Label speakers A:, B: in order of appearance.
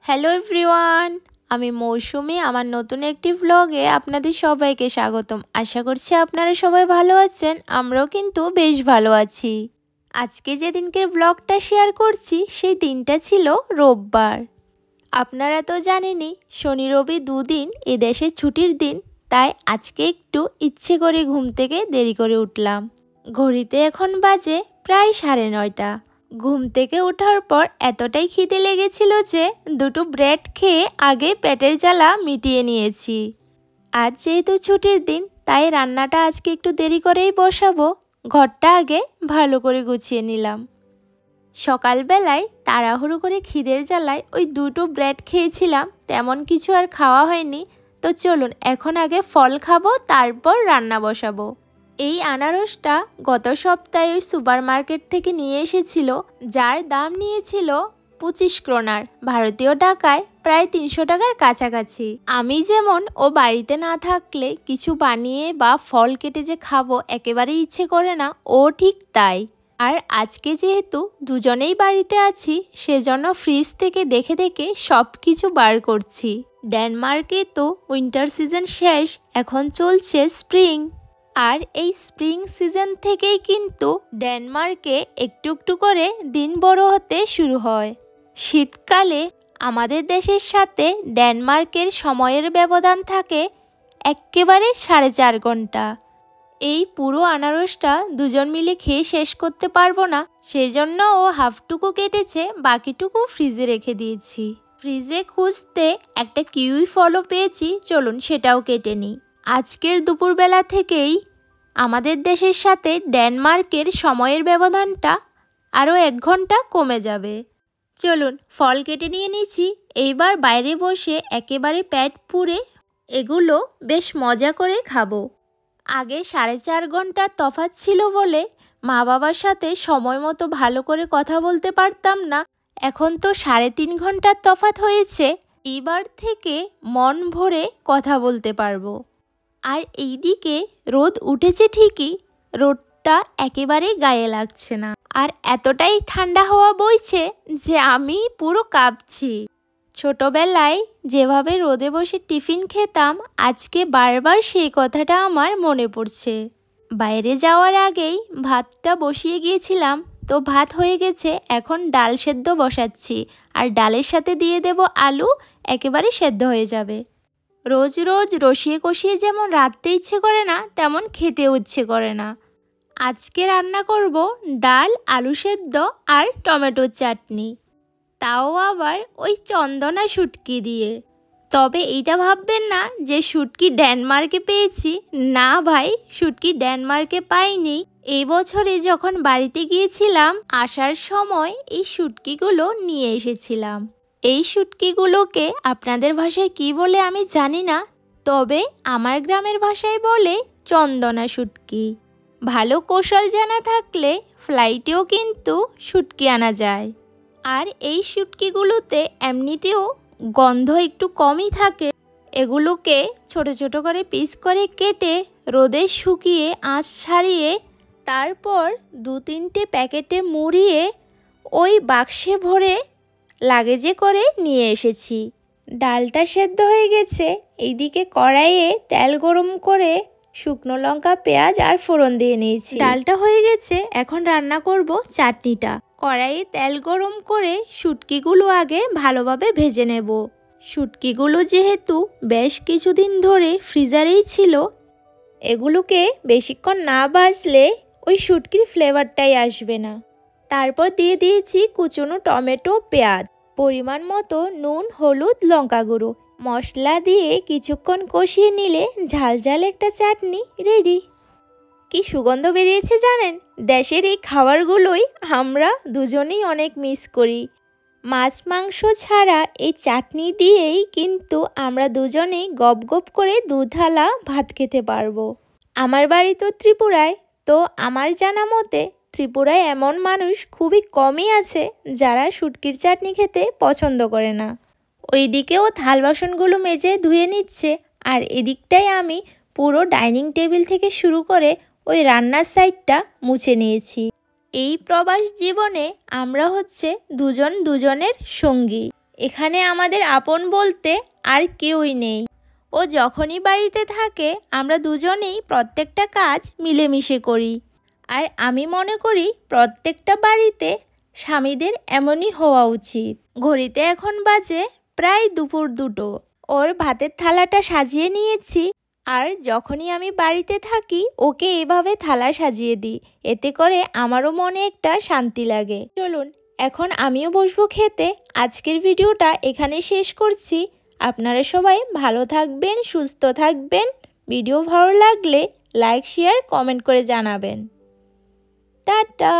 A: Hello everyone, আমি মৌসুমি। আমার নতুন একটি ভ্লগে আপনাদের সবাইকে স্বাগতম। আশা করছি আপনারা সবাই ভালো আছেন। আমরাও কিন্তু বেশ ভালো আছি। আজকে যে দিনকের ভ্লগটা শেয়ার করছি সেই দিনটা ছিল রোববার। আপনারা তো জানেনই শনি রবি দুদিন এদেশের ছুটির দিন, তাই আজকে একটু ইচ্ছে করে ঘুম থেকে দেরি করে উঠলাম। ঘড়িতে এখন বাজে প্রায় 9:30। ঘুম থেকে ওঠার পর এতটাই খিদে লেগেছিল যে দুটো ব্রেড খেয়ে আগে পেটের জ্বালা মিটিয়ে নিয়েছি। আজ যেহেতু ছুটির দিন তাই রান্নাটা আজকে একটু দেরি করেই বসাবো। ঘরটা আগে ভালো করে গুছিয়ে নিলাম। সকালবেলায় তাড়াহুড়ো করে খিদের জ্বালায় ওই দুটো ব্রেড খেয়েছিলাম, তেমন কিছু আর খাওয়া হয়নি। তো চলুন এখন আগে ফল খাবো, তারপর রান্না বসাবো। এই আনারসটা গত সপ্তাহে ওই সুপার মার্কেট থেকে নিয়ে এসেছিল, যার দাম নিয়েছিল 25 ক্রোনার, ভারতীয় টাকায় প্রায় 300 টাকার কাছাকাছি। আমি যেমন ও বাড়িতে না থাকলে কিছু বানিয়ে বা ফল কেটে যে খাবো একেবারেই ইচ্ছে করে না, ও ঠিক তাই। আর আজকে যেহেতু দুজনেই বাড়িতে আছি সেজন্য ফ্রিজ থেকে দেখে দেখে সব কিছু বার করছি। ডেনমার্কে তো উইন্টার সিজন শেষ, এখন চলছে স্প্রিং। আর এই স্প্রিং সিজন থেকেই কিন্তু ডেনমার্কে একটু একটু করে দিন বড় হতে শুরু হয়। শীতকালে আমাদের দেশের সাথে ডেনমার্কের সময়ের ব্যবধান থাকে একেবারে 4.5 ঘন্টা। এই পুরো আনারসটা দুজন মিলে খেয়ে শেষ করতে পারবো না, সেজন্য ও হাফটুকু কেটেছে, বাকিটুকু ফ্রিজে রেখে দিয়েছি। ফ্রিজে খুঁজতে একটা কিউই ফলও পেয়েছি, চলুন সেটাও কেটে নিই। আজকের দুপুরবেলা থেকেই আমাদের দেশের সাথে ডেনমার্কের সময়ের ব্যবধানটা আরও 1 ঘন্টা কমে যাবে। চলুন ফল কেটে নিয়ে নিচ্ছি। এইবার বাইরে বসে একেবারে পেট পুরে এগুলো বেশ মজা করে খাবো। আগে 4.5 ঘন্টার তফাৎ ছিল বলে মা বাবার সাথে সময় মতো ভালো করে কথা বলতে পারতাম না, এখন তো 3.5 ঘন্টার তফাৎ হয়েছে। এইবার থেকে মন ভরে কথা বলতে পারবো। আর এইদিকে রোদ উঠেছে ঠিকই, রোদটা একেবারে গায়ে লাগছে না, আর এতটাই ঠান্ডা হাওয়া বইছে যে আমি পুরো কাঁপছি। ছোটবেলায় যেভাবে রোদে বসে টিফিন খেতাম, আজকে বারবার সেই কথাটা আমার মনে পড়ছে। বাইরে যাওয়ার আগেই ভাতটা বসিয়ে গিয়েছিলাম, তো ভাত হয়ে গেছে, এখন ডাল সেদ্ধ বসাচ্ছি। আর ডালের সাথে দিয়ে দেব আলু, একেবারে সেদ্ধ হয়ে যাবে। রোজ রোজ রসিয়ে কষিয়ে যেমন রাঁধতে ইচ্ছে করে না, তেমন খেতেও ইচ্ছে করে না। আজকে রান্না করব ডাল, আলু সেদ্ধ আর টমেটোর চাটনি, তাও আবার ওই চন্দনা শুটকি দিয়ে। তবে এইটা ভাববেন না যে শুটকি ডেনমার্কে পেয়েছি, না ভাই, শুটকি ডেনমার্কে পাইনি। এই বছরে যখন বাড়িতে গিয়েছিলাম আসার সময় এই শুটকিগুলো নিয়ে এসেছিলাম। এই শুটকিগুলোকে আপনাদের ভাষায় কি বলে আমি জানি না, তবে আমার গ্রামের ভাষায় বলে চন্দনা শুটকি। ভালো কৌশল জানা থাকলে ফ্লাইটেও কিন্তু শুটকি আনা যায়। আর এই শুটকিগুলোতে এমনিতেও গন্ধ একটু কমই থাকে। এগুলোকে ছোট ছোট করে পিস করে কেটে রোদে শুকিয়ে আঁচ ছাড়িয়ে তারপর 2-3টে প্যাকেটে মুড়িয়ে ওই বাক্সে ভরে লাগেজে করে নিয়ে এসেছি। ডালটা সেদ্ধ হয়ে গেছে, এইদিকে কড়াইয়ে তেল গরম করে শুকনো লঙ্কা, পেঁয়াজ আর ফোড়ন দিয়ে নিয়েছি। ডালটা হয়ে গেছে, এখন রান্না করব চাটনিটা। কড়াইয়ে তেল গরম করে শুটকিগুলো আগে ভালোভাবে ভেজে নেব। শুটকিগুলো যেহেতু বেশ কিছুদিন ধরে ফ্রিজারেই ছিল, এগুলোকে বেশিক্ষণ না ভাজলে ওই শুটকির ফ্লেভারটাই আসবে না। তারপর দিয়ে দিয়েছি কুচনো টমেটো, পেঁয়াজ, পরিমাণ মতো নুন, হলুদ, লঙ্কা গুঁড়ো, মশলা দিয়ে কিছুক্ষণ কষিয়ে নিলে ঝাল ঝাল একটা চাটনি রেডি। কি সুগন্ধ বেরিয়েছে জানেন? দেশের এই খাবারগুলোই আমরা দুজনেই অনেক মিস করি। মাছ মাংস ছাড়া এই চাটনি দিয়েই কিন্তু আমরা দুজনেই গপ গপ করে দুধালা ভাত খেতে পারবো। আমার বাড়ি তো ত্রিপুরায়, তো আমার জানা মতে ত্রিপুরায় এমন মানুষ খুবই কমই আছে যারা শুটকির চাটনি খেতে পছন্দ করে না। ওইদিকেও থাল বাসনগুলো মেজে ধুয়ে নিচ্ছে, আর এদিকটায় আমি পুরো ডাইনিং টেবিল থেকে শুরু করে ওই রান্নার সাইডটা মুছে নিয়েছি। এই প্রবাস জীবনে আমরা হচ্ছে দুজন দুজনের সঙ্গী। এখানে আমাদের আপন বলতে আর কেউই নেই। ও যখনই বাড়িতে থাকে আমরা দুজনেই প্রত্যেকটা কাজ মিলেমিশে করি। আর আমি মনে করি প্রত্যেকটা বাড়িতে স্বামীদের এমনই হওয়া উচিত। ঘড়িতে এখন বাজে প্রায় দুপুর 2টো। ওর ভাতের থালাটা সাজিয়ে নিয়েছি, আর যখনই আমি বাড়িতে থাকি ওকে এভাবে থালা সাজিয়ে দিই। এতে করে আমারও মনে একটা শান্তি লাগে। চলুন এখন আমিও বসবো খেতে। আজকের ভিডিওটা এখানে শেষ করছি। আপনারা সবাই ভালো থাকবেন, সুস্থ থাকবেন। ভিডিও ভালো লাগলে লাইক, শেয়ার, কমেন্ট করে জানাবেন। টাটা।